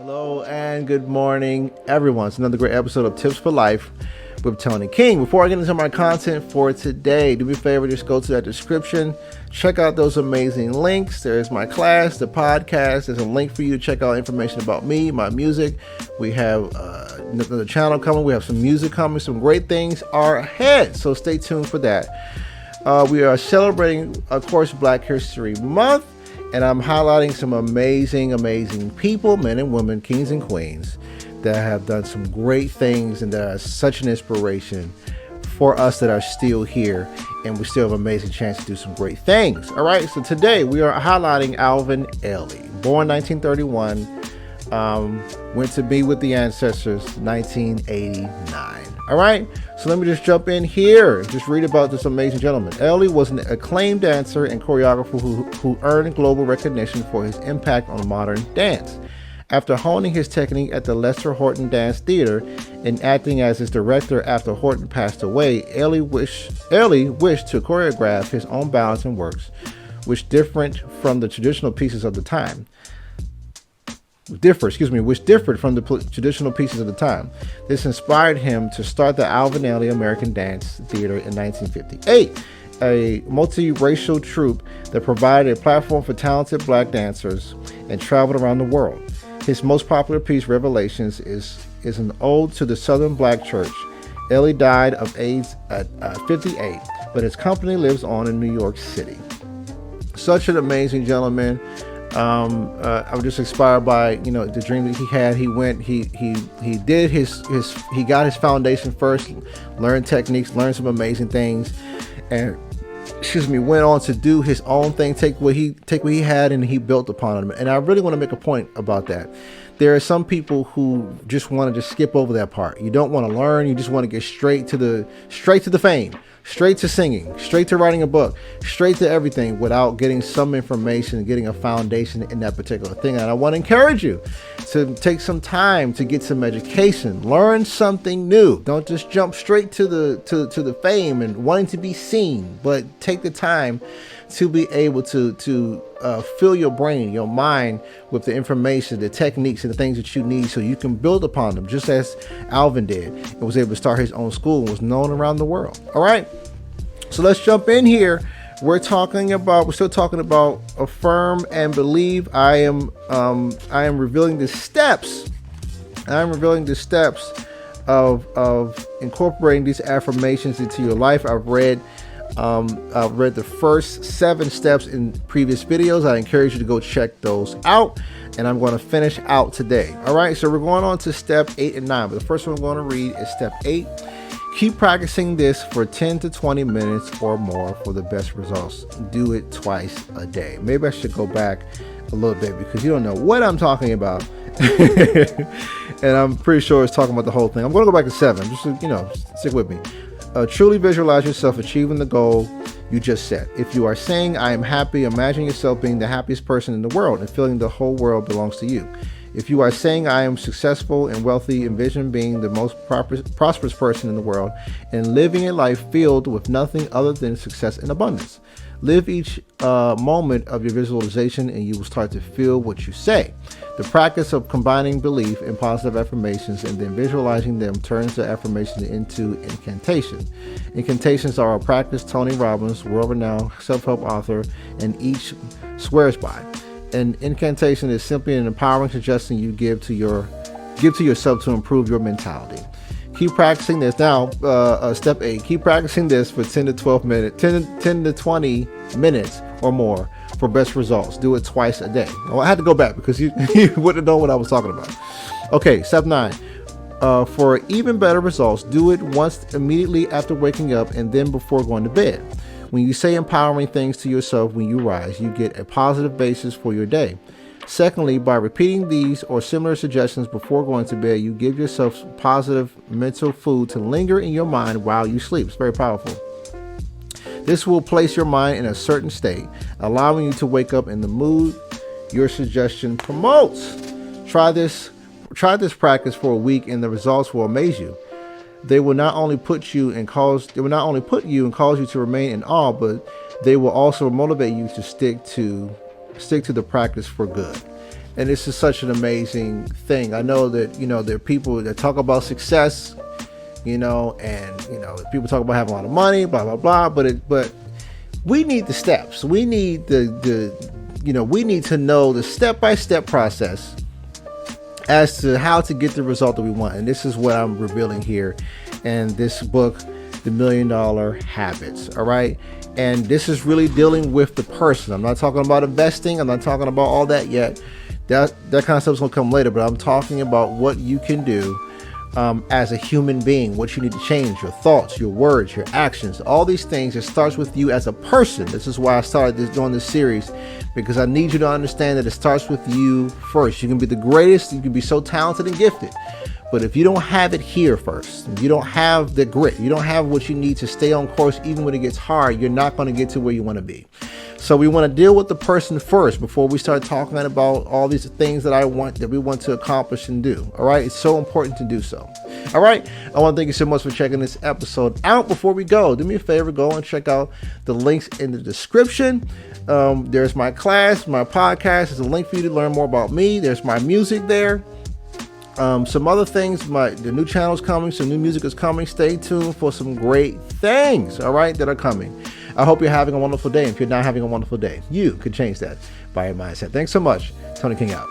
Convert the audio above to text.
Hello and good morning, everyone. It's another great episode of Tips for Life with Toni King. Before I get into my content for today, do me a favor, just go to that description, check out those amazing links. There's my class, the podcast. There's a link for you to check out information about me, my music. We have another channel coming. We have some music coming. Some great things are ahead, so stay tuned for that. We are celebrating, of course, Black History Month. And I'm highlighting some amazing people, men and women, kings and queens, that have done some great things and that are such an inspiration for us that are still here. And we still have an amazing chance to do some great things. All right, so today we are highlighting Alvin Ailey, born 1931, went to be with the ancestors 1989. All right, so let me just jump in here and just read about this amazing gentleman. Ailey was an acclaimed dancer and choreographer who earned global recognition for his impact on modern dance. After honing his technique at the Lester Horton Dance Theater and acting as its director after Horton passed away, Ailey wished to choreograph his own balance and works, which differed from the traditional pieces of the time. Which differed from the traditional pieces of the time. This inspired him to start the Alvin Ailey American Dance Theater in 1958, a multiracial troupe that provided a platform for talented black dancers and traveled around the world. His most popular piece, Revelations, is an ode to the Southern Black Church. Ailey died of AIDS at 58, but his company lives on in New York City. Such an amazing gentleman. I'm just inspired by the dream that he had. He went, he did he got his foundation first, learned techniques, learned some amazing things, and went on to do his own thing, take what he had and he built upon it. And I really want to make a point about that. There are some people who just want to just skip over that part. You don't want to learn, you just want to get straight to the fame. Straight to singing, straight to writing a book, straight to everything without getting some information, getting a foundation in that particular thing. And I want to encourage you to take some time to get some education, learn something new. Don't just jump straight to the fame and wanting to be seen, but take the time to be able to fill your brain, your mind with the information, the techniques, and the things that you need so you can build upon them, just as Alvin did and was able to start his own school and was known around the world. All right, so let's jump in here. We're still talking about affirm and believe. I am revealing the steps. I'm revealing the steps of incorporating these affirmations into your life. I've read the first 7 steps in previous videos. I encourage you to go check those out, and I'm going to finish out today. All right, so we're going on to step 8 and 9, but the first one I'm going to read is step 8. Keep practicing this for 10 to 20 minutes or more for the best results. Do it twice a day. Maybe I should go back a little bit because you don't know what I'm talking about. And I'm pretty sure it's talking about the whole thing. I'm going to go back to 7. Just stick with me. Truly visualize yourself achieving the goal you just set. If you are saying, I am happy, imagine yourself being the happiest person in the world and feeling the whole world belongs to you. If you are saying, I am successful and wealthy, envision being the most prosperous person in the world and living a life filled with nothing other than success and abundance. Live each moment of your visualization and you will start to feel what you say. The practice of combining belief in positive affirmations and then visualizing them turns the affirmation into incantation. Incantations are a practice Tony Robbins, world-renowned self-help author, and each swears by. An incantation is simply an empowering suggestion you give to yourself to improve your mentality. Keep practicing this. Now, step 8, keep practicing this for 10 to 20 minutes or more for best results. Do it twice a day. Well, I had to go back because you wouldn't know what I was talking about. Okay, step 9. For even better results, do it once immediately after waking up and then before going to bed. When you say empowering things to yourself when you rise, you get a positive basis for your day. Secondly, by repeating these or similar suggestions before going to bed, you give yourself positive mental food to linger in your mind while you sleep. It's very powerful. This will place your mind in a certain state, allowing you to wake up in the mood your suggestion promotes. Try this practice for a week and the results will amaze you. They will not only put you and cause you to remain in awe, but they will also motivate you to stick to the practice for good. And this is such an amazing thing. I know that, there are people that talk about success, and, people talk about having a lot of money, blah, blah, blah. But we need the steps. We need we need to know the step-by-step process as to how to get the result that we want. And this is what I'm revealing here in this book, The $1 Million Habits. All right. And this is really dealing with the person. I'm not talking about investing. I'm not talking about all that yet. That kind of stuff is going to come later. But I'm talking about what you can do as a human being, what you need to change, your thoughts, your words, your actions, all these things. It starts with you as a person. This is why I started doing this series, because I need you to understand that it starts with you first. You can be the greatest. You can be so talented and gifted. But if you don't have it here first, if you don't have the grit, you don't have what you need to stay on course, even when it gets hard, you're not going to get to where you want to be. So we want to deal with the person first before we start talking about all these things that we want to accomplish and do. All right. It's so important to do so. All right. I want to thank you so much for checking this episode out. Before we go, do me a favor, go and check out the links in the description. There's my class, my podcast. There's a link for you to learn more about me. There's my music there. Some other things, the new channel is coming, some new music is coming. Stay tuned for some great things, all right, that are coming. I hope you're having a wonderful day. If you're not having a wonderful day, you can change that by your mindset. Thanks so much. Toni King out.